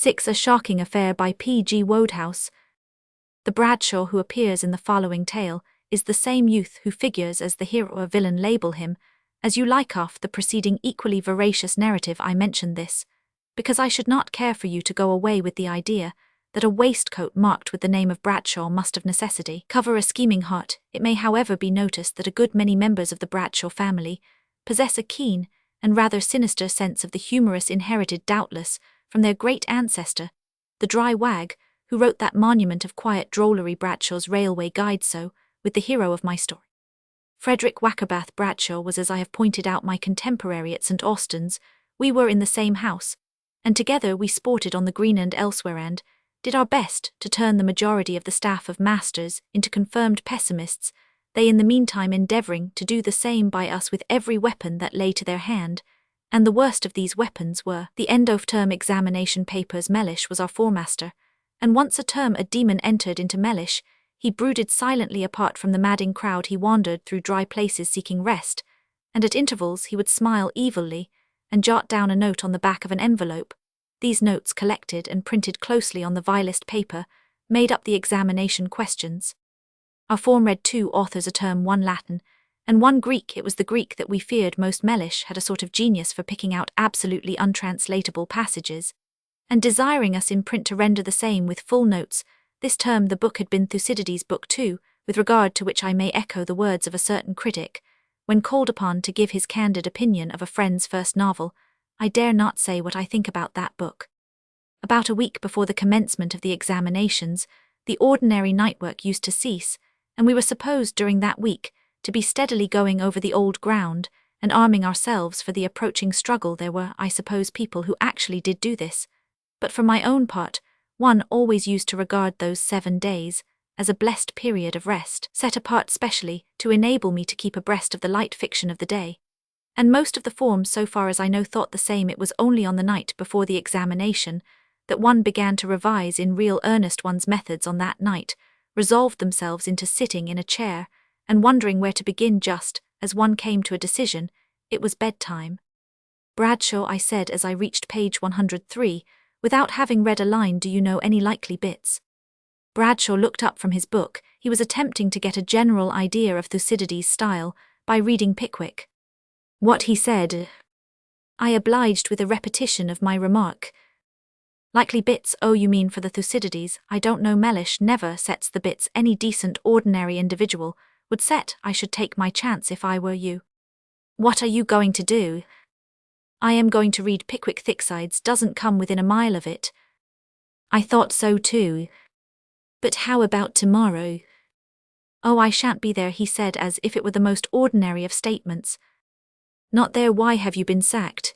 6. A Shocking Affair by P.G. Wodehouse. The Bradshaw who appears in the following tale is the same youth who figures as the hero or villain. Label him as you like. Off the preceding equally veracious narrative, I mention this because I should not care for you to go away with the idea that a waistcoat marked with the name of Bradshaw must of necessity cover a scheming heart. It may, however, be noticed that a good many members of the Bradshaw family possess a keen and rather sinister sense of the humorous, inherited doubtless from their great ancestor, the dry wag, who wrote that monument of quiet drollery, Bradshaw's Railway Guide. So, with the hero of my story, Frederick Wackerbath Bradshaw, was, as I have pointed out, my contemporary at St. Austin's. We were in the same house, and together we sported on the green and elsewhere, and did our best to turn the majority of the staff of masters into confirmed pessimists, they in the meantime endeavouring to do the same by us with every weapon that lay to their hand, and the worst of these weapons were the end-of-term examination papers. Mellish was our foremaster, and once a term a demon entered into Mellish, he brooded silently apart from the madding crowd. He wandered through dry places seeking rest, and at intervals he would smile evilly and jot down a note on the back of an envelope. These notes, collected and printed closely on the vilest paper, made up the examination questions. Our form read 2 authors, a term 1 Latin, and 1 Greek. It was the Greek that we feared most. Mellish had a sort of genius for picking out absolutely untranslatable passages, and desiring us in print to render the same with full notes. This term the book had been Thucydides' book 2, with regard to which I may echo the words of a certain critic, when called upon to give his candid opinion of a friend's first novel: I dare not say what I think about that book. About a week before the commencement of the examinations, the ordinary night work used to cease, and we were supposed during that week to be steadily going over the old ground and arming ourselves for the approaching struggle. There were, I suppose, people who actually did do this, but for my own part, one always used to regard those 7 days as a blessed period of rest, set apart specially to enable me to keep abreast of the light fiction of the day. And most of the forms, so far as I know, thought the same. It was only on the night before the examination that one began to revise in real earnest. One's methods on that night resolved themselves into sitting in a chair and wondering where to begin. Just as one came to a decision, it was bedtime. Bradshaw, I said as I reached page 103, without having read a line, do you know any likely bits? Bradshaw looked up from his book. He was attempting to get a general idea of Thucydides' style by reading Pickwick. What he said, I obliged with a repetition of my remark. Likely bits? Oh, you mean for the Thucydides? I don't know. Mellish never sets the bits any decent ordinary individual would set. I should take my chance if I were you. What are you going to do? I am going to read Pickwick. Thicksides doesn't come within a mile of it. I thought so too. But how about tomorrow? Oh, I shan't be there, he said as if it were the most ordinary of statements. Not there? Why have you been sacked?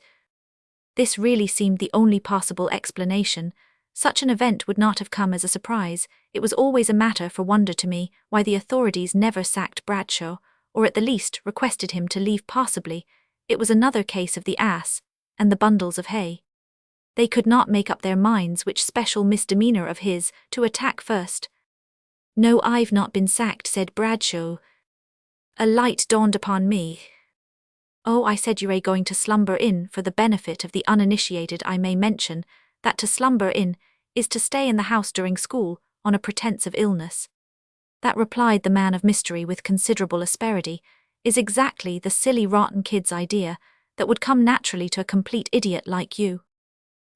This really seemed the only possible explanation. Such an event would not have come as a surprise. It was always a matter for wonder to me why the authorities never sacked Bradshaw, or at the least requested him to leave. Possibly it was another case of the ass and the bundles of hay. They could not make up their minds which special misdemeanor of his to attack first. No, I've not been sacked, said Bradshaw. A light dawned upon me. Oh, I said, you're going to slumber in. For the benefit of the uninitiated, I may mention that to slumber in is to stay in the house during school on a pretence of illness. That, replied the man of mystery with considerable asperity, is exactly the silly rotten kid's idea that would come naturally to a complete idiot like you.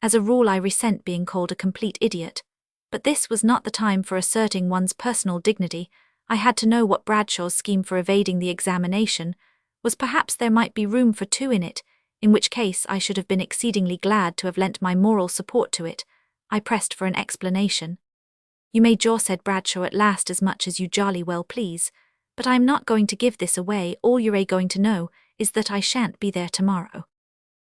As a rule, I resent being called a complete idiot, but this was not the time for asserting one's personal dignity. I had to know what Bradshaw's scheme for evading the examination was. Perhaps there might be room for 2 in it, in which case I should have been exceedingly glad to have lent my moral support to it. I pressed for an explanation. You may jaw, said Bradshaw at last, as much as you jolly well please, but I am not going to give this away. All you're going to know is that I shan't be there tomorrow.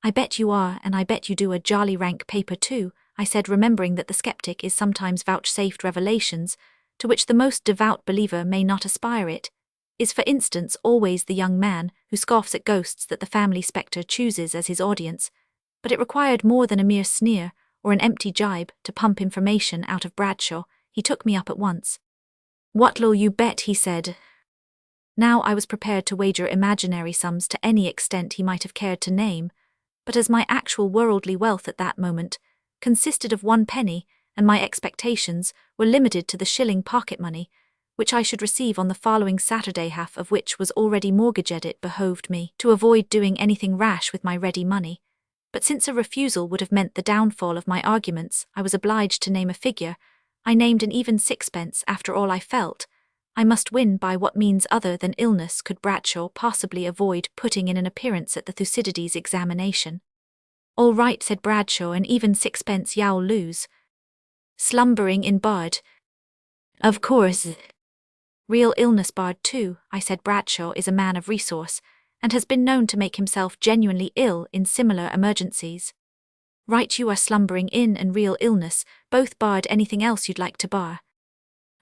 I bet you are, and I bet you do a jolly rank paper too, I said, remembering that the skeptic is sometimes vouchsafed revelations to which the most devout believer may not aspire. It is, for instance, always the young man who scoffs at ghosts that the family spectre chooses as his audience, but it required more than a mere sneer or an empty jibe to pump information out of Bradshaw. He took me up at once. What'll you bet? He said. Now I was prepared to wager imaginary sums to any extent he might have cared to name, but as my actual worldly wealth at that moment consisted of 1 penny, and my expectations were limited to the shilling pocket money, which I should receive on the following Saturday, half of which was already mortgaged. It behoved me to avoid doing anything rash with my ready money. But since a refusal would have meant the downfall of my arguments, I was obliged to name a figure. I named an even 6pence. After all, I felt I must win. By what means other than illness could Bradshaw possibly avoid putting in an appearance at the Thucydides examination? "All right," said Bradshaw, "an even 6pence you'll lose. Slumbering in bed." "Of course." "Real illness barred too," I said. "Bradshaw is a man of resource, and has been known to make himself genuinely ill in similar emergencies." "Right, you are slumbering in and real illness, both barred. Anything else you'd like to bar?"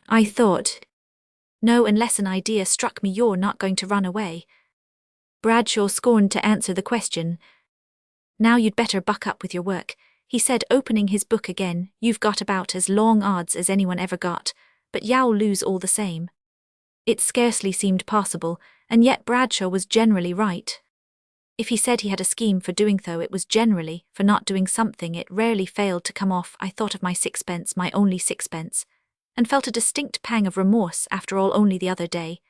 "I thought—" "No, unless an idea struck me. You're not going to run away." Bradshaw scorned to answer the question. "Now you'd better buck up with your work," he said, opening his book again. "You've got about as long odds as anyone ever got, but you'll lose all the same." It scarcely seemed possible, and yet Bradshaw was generally right. If he said he had a scheme for doing so, it was generally for not doing something. It rarely failed to come off. I thought of my 6pence, my only 6pence, and felt a distinct pang of remorse. After all, only the other day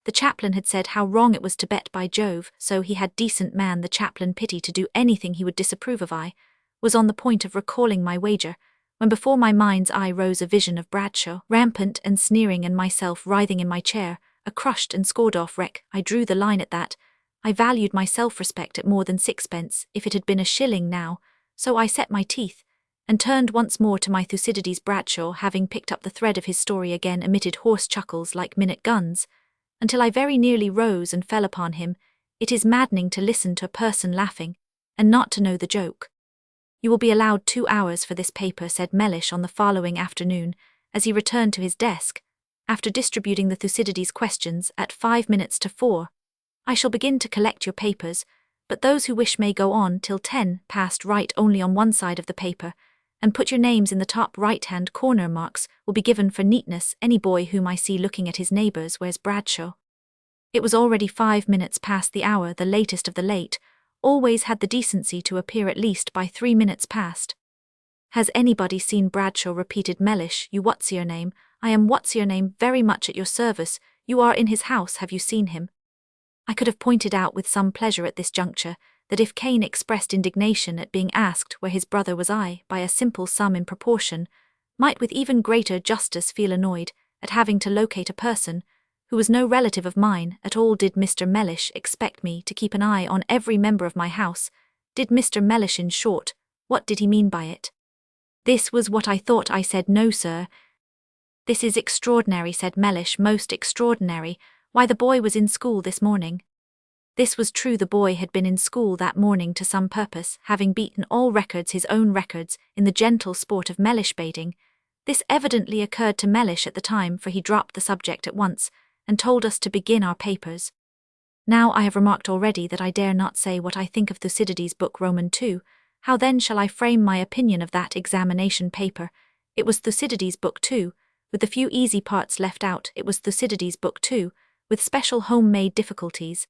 the chaplain had said how wrong it was to bet. By Jove, so he had decent man the chaplain pity to do anything he would disapprove of. I was on the point of recalling my wager, when before my mind's eye rose a vision of Bradshaw, rampant and sneering, and myself writhing in my chair, a crushed and scored-off wreck. I drew the line at that. I valued my self-respect at more than 6pence, if it had been a shilling now, so I set my teeth, and turned once more to my Thucydides. Bradshaw, having picked up the thread of his story again, emitted hoarse chuckles like minute guns, until I very nearly rose and fell upon him. It is maddening to listen to a person laughing, and not to know the joke. "You will be allowed 2 hours for this paper," said Mellish on the following afternoon, as he returned to his desk, after distributing the Thucydides questions at 5 minutes to 4. "I shall begin to collect your papers, but those who wish may go on till 10 past. Write only on one side of the paper, and put your names in the top right-hand corner. Marks will be given for neatness. Any boy whom I see looking at his neighbours wears Bradshaw." It was already 5 minutes past the hour. The latest of the late always had the decency to appear at least by 3 minutes past. "Has anybody seen Bradshaw?" repeated Mellish. "You what's-your-name?" "I am what's-your-name, very much at your service. You are in his house. Have you seen him?" I could have pointed out with some pleasure at this juncture that if Cain expressed indignation at being asked where his brother was, I, by a simple sum in proportion, might with even greater justice feel annoyed at having to locate a person who was no relative of mine at all. Did Mr. Mellish expect me to keep an eye on every member of my house? Did Mr. Mellish, in short, what did he mean by it? This was what I thought. I said, "No, sir." "This is extraordinary," said Mellish, "most extraordinary. Why, the boy was in school this morning." This was true. The boy had been in school that morning to some purpose, having beaten all records, his own records, in the gentle sport of Mellish baiting. This evidently occurred to Mellish at the time, for he dropped the subject at once, and told us to begin our papers. Now I have remarked already that I dare not say what I think of Thucydides' book Roman 2. How then shall I frame my opinion of that examination paper? It was Thucydides' book 2, with the few easy parts left out. It was Thucydides' book 2, with special home-made difficulties.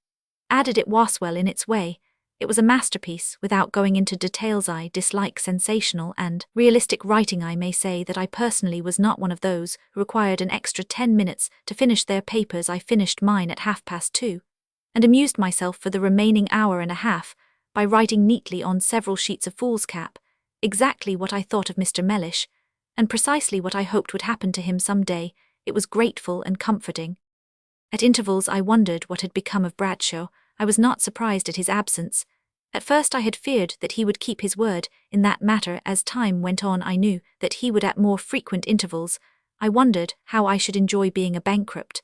Added, it was well in its way. It was a masterpiece. Without going into details, I dislike sensational and realistic writing. I may say that I personally was not one of those who required an extra 10 minutes to finish their papers. I finished mine at 2:30, and amused myself for the remaining hour and a half by writing neatly on several sheets of foolscap exactly what I thought of Mr. Mellish, and precisely what I hoped would happen to him some day. It was grateful and comforting. At intervals I wondered what had become of Bradshaw. I was not surprised at his absence. At first I had feared that he would keep his word in that matter. As time went on, I knew that he would at more frequent intervals. I wondered how I should enjoy being a bankrupt.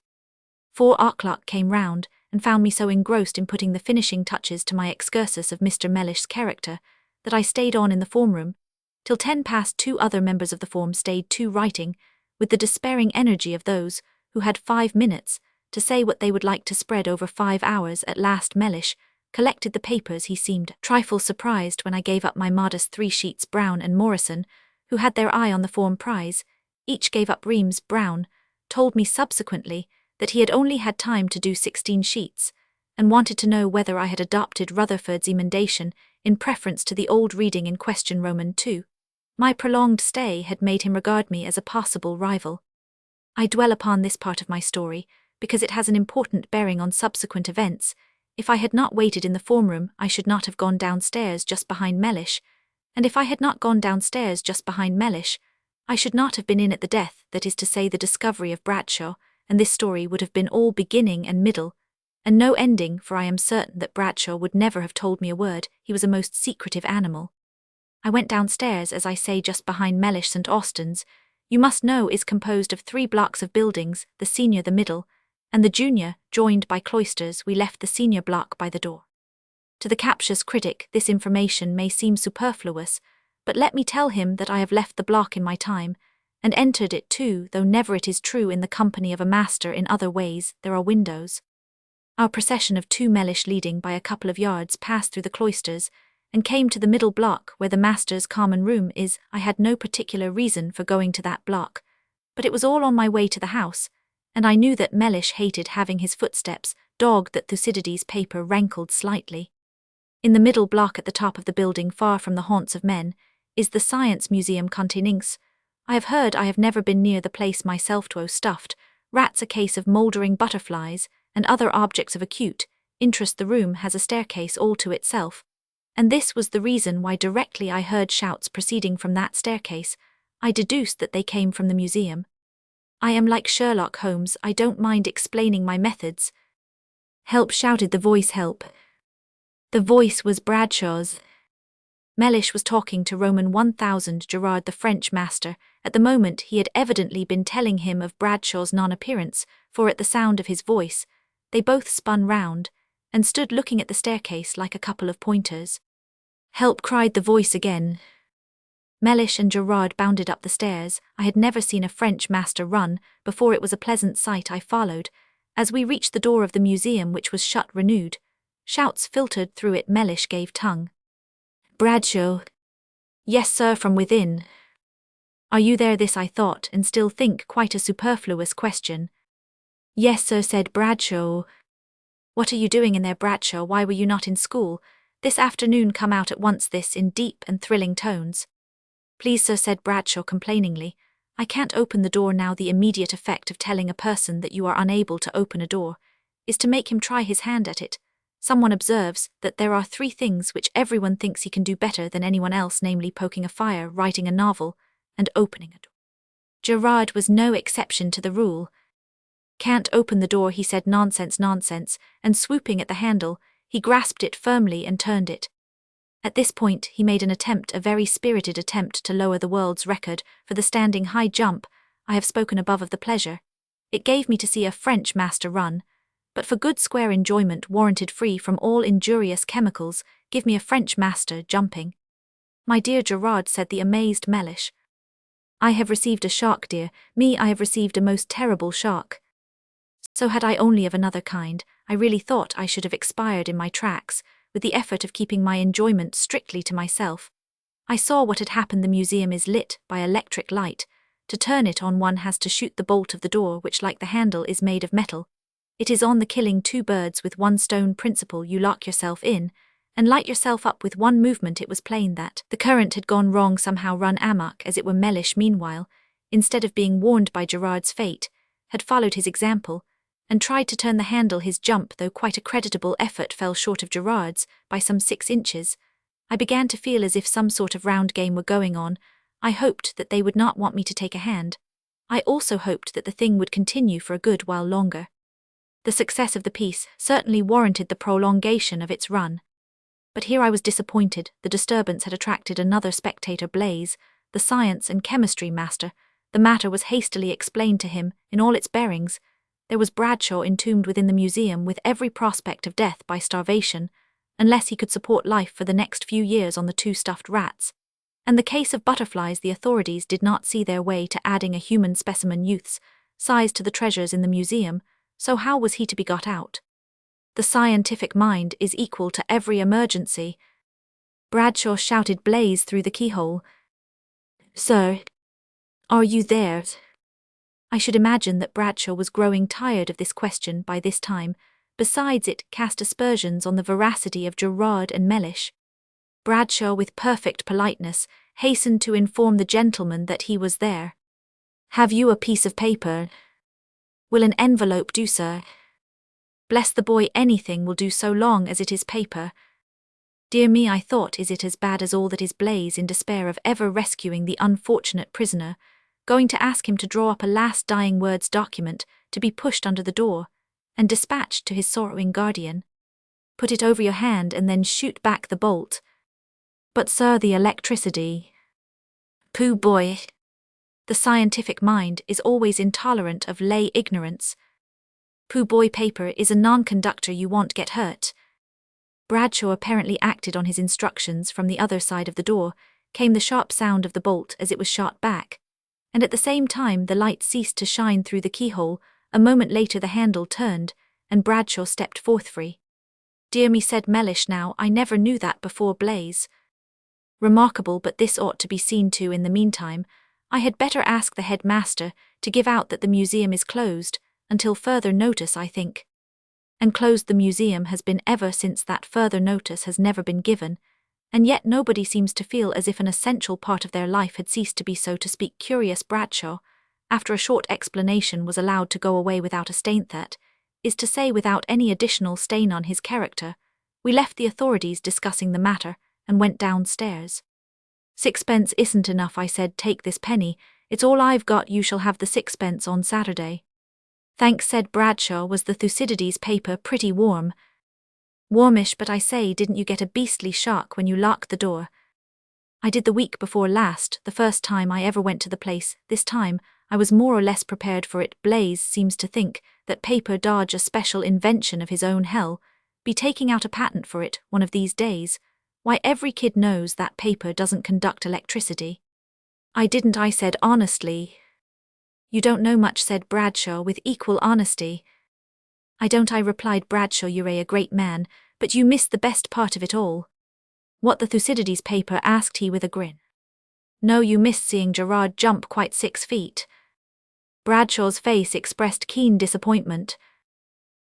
4 o'clock came round, and found me so engrossed in putting the finishing touches to my excursus of Mr. Mellish's character that I stayed on in the form room till 10 past. 2 other members of the form stayed too, writing with the despairing energy of those who had 5 minutes to say what they would like to spread over 5 hours. At last Mellish collected the papers. He seemed trifle surprised when I gave up my modest 3 sheets. Brown and Morrison, who had their eye on the form prize, each gave up reams. Brown told me subsequently that he had only had time to do 16 sheets, and wanted to know whether I had adopted Rutherford's emendation in preference to the old reading in question Roman 2. My prolonged stay had made him regard me as a possible rival. I dwell upon this part of my story because it has an important bearing on subsequent events. If I had not waited in the form room, I should not have gone downstairs just behind Mellish, and if I had not gone downstairs just behind Mellish, I should not have been in at the death, that is to say the discovery of Bradshaw, and this story would have been all beginning and middle, and no ending, for I am certain that Bradshaw would never have told me a word. He was a most secretive animal. I went downstairs, as I say, just behind Mellish St. Austin's. You must know is composed of 3 blocks of buildings, the senior the middle, and the junior, joined by cloisters. We left the senior block by the door. To the captious critic, this information may seem superfluous, but let me tell him that I have left the block in my time, and entered it too, though never it is true in the company of a master. In other ways, there are windows. Our procession of 2 Mellish leading by a couple of yards passed through the cloisters, and came to the middle block where the master's common room is. I had no particular reason for going to that block, but it was all on my way to the house, and I knew that Mellish hated having his footsteps dogged. That Thucydides' paper rankled slightly. In the middle block at the top of the building, far from the haunts of men, is the Science Museum Contininx. I have heard, I have never been near the place myself, to stuffed rats, a case of mouldering butterflies, and other objects of acute interest. The room has a staircase all to itself, and this was the reason why directly I heard shouts proceeding from that staircase, I deduced that they came from the museum. I am like Sherlock Holmes, I don't mind explaining my methods. "Help!" shouted the voice, "help!" The voice was Bradshaw's. Mellish was talking to Roman 1000 Gerard, the French master. At the moment he had evidently been telling him of Bradshaw's non-appearance, for at the sound of his voice, they both spun round, and stood looking at the staircase like a couple of pointers. "Help!" cried the voice again. Mellish and Gerard bounded up the stairs. I had never seen a French master run before. It was a pleasant sight. I followed. As we reached the door of the museum, which was shut, renewed shouts filtered through it. Mellish gave tongue. "Bradshaw." "Yes, sir," from within. "Are you there?" This, I thought, and still think, quite a superfluous question. "Yes, sir," said Bradshaw. "What are you doing in there, Bradshaw? Why were you not in school this afternoon? Come out at once." This in deep and thrilling tones. "Please, sir," said Bradshaw complainingly, "I can't open the door now." The immediate effect of telling a person that you are unable to open a door is to make him try his hand at it. Someone observes that there are 3 things which everyone thinks he can do better than anyone else, namely poking a fire, writing a novel, and opening a door. Gerard was no exception to the rule. "Can't open the door," he said. "Nonsense, nonsense," and swooping at the handle, he grasped it firmly and turned it. At this point he made an attempt, a very spirited attempt, to lower the world's record for the standing high jump. I have spoken above of the pleasure it gave me to see a French master run, but for good square enjoyment, warranted, free from all injurious chemicals, give me a French master jumping. "My dear Gerard," said the amazed Mellish, "I have received a shock, dear me, I have received a most terrible shock." So had I, only of another kind. I really thought I should have expired in my tracks, with the effort of keeping my enjoyment strictly to myself. I saw what had happened. The museum is lit by electric light. To turn it on, one has to shoot the bolt of the door, which, like the handle, is made of metal. It is on the killing 2 birds with 1 stone principle. You lock yourself in, and light yourself up with one movement. It was plain that the current had gone wrong, somehow run amok, as it were. Mellish, meanwhile, instead of being warned by Gerard's fate, had followed his example, and tried to turn the handle. His jump, though quite a creditable effort, fell short of Gerard's by some 6 inches. I began to feel as if some sort of round game were going on. I hoped that they would not want me to take a hand. I also hoped that the thing would continue for a good while longer. The success of the piece certainly warranted the prolongation of its run. But here I was disappointed. The disturbance had attracted another spectator, Blaze, the science and chemistry master. The matter was hastily explained to him in all its bearings. There was Bradshaw entombed within the museum, with every prospect of death by starvation, unless he could support life for the next few years on the 2 stuffed rats. And the case of butterflies, the authorities did not see their way to adding a human specimen youth's size to the treasures in the museum, so how was he to be got out? The scientific mind is equal to every emergency. Bradshaw shouted Blaze through the keyhole. "Sir, are you there?" I should imagine that Bradshaw was growing tired of this question by this time. Besides, it cast aspersions on the veracity of Gerard and Mellish. Bradshaw, with perfect politeness, hastened to inform the gentleman that he was there. "Have you a piece of paper?" "Will an envelope do, sir?" "Bless the boy, anything will do so long as it is paper." Dear me, I thought, is it as bad as all that? Is Blithe, in despair of ever rescuing the unfortunate prisoner, going to ask him to draw up a last dying words document to be pushed under the door and dispatched to his sorrowing guardian? "Put it over your hand and then shoot back the bolt." "But sir, the electricity." "Pooh, boy. The scientific mind is always intolerant of lay ignorance. Pooh, boy, paper is a non-conductor, you won't get hurt." Bradshaw apparently acted on his instructions. From the other side of the door came the sharp sound of the bolt as it was shot back, and at the same time the light ceased to shine through the keyhole. A moment later the handle turned, and Bradshaw stepped forth free. "Dear me," said Mellish, "now I never knew that before, Blithe. Remarkable, but this ought to be seen to. In the meantime, I had better ask the headmaster to give out that the museum is closed, until further notice, I think." And closed the museum has been ever since that further notice has never been given, and yet nobody seems to feel as if an essential part of their life had ceased to be, so to speak. Curious Bradshaw, after a short explanation, was allowed to go away without a stain, that is to say, without any additional stain on his character. We left the authorities discussing the matter, and went downstairs. "Sixpence isn't enough," I said. "Take this penny, it's all I've got. You shall have the sixpence on Saturday." "Thanks," said Bradshaw. "Was the Thucydides paper pretty warm?" "Warmish, but I say, didn't you get a beastly shock when you locked the door?" "I did the week before last, the first time I ever went to the place. This time, I was more or less prepared for it. Blithe seems to think that paper dodge a special invention of his own. Hell, be taking out a patent for it one of these days. Why, every kid knows that paper doesn't conduct electricity." "I didn't," I said honestly. "You don't know much," said Bradshaw with equal honesty. "I don't," I replied. "Bradshaw, you're a great man, but you missed the best part of it all." "What, the Thucydides paper?" asked he with a grin. "No, you missed seeing Gerard jump quite 6 feet. Bradshaw's face expressed keen disappointment.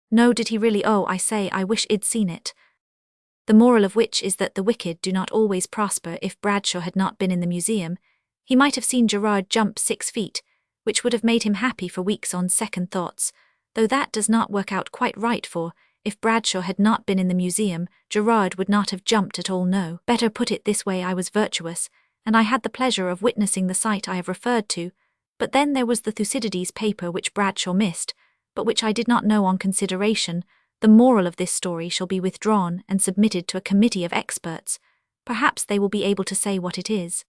"No, did he really? Oh, I say, I wish I'd seen it." The moral of which is that the wicked do not always prosper. If Bradshaw had not been in the museum, he might have seen Gerard jump 6 feet, which would have made him happy for weeks on second thoughts, though that does not work out quite right, for if Bradshaw had not been in the museum, Gerard would not have jumped at all. No, better put it this way, I was virtuous, and I had the pleasure of witnessing the sight I have referred to, but then there was the Thucydides paper which Bradshaw missed, but which I did not know. On consideration, the moral of this story shall be withdrawn and submitted to a committee of experts. Perhaps they will be able to say what it is.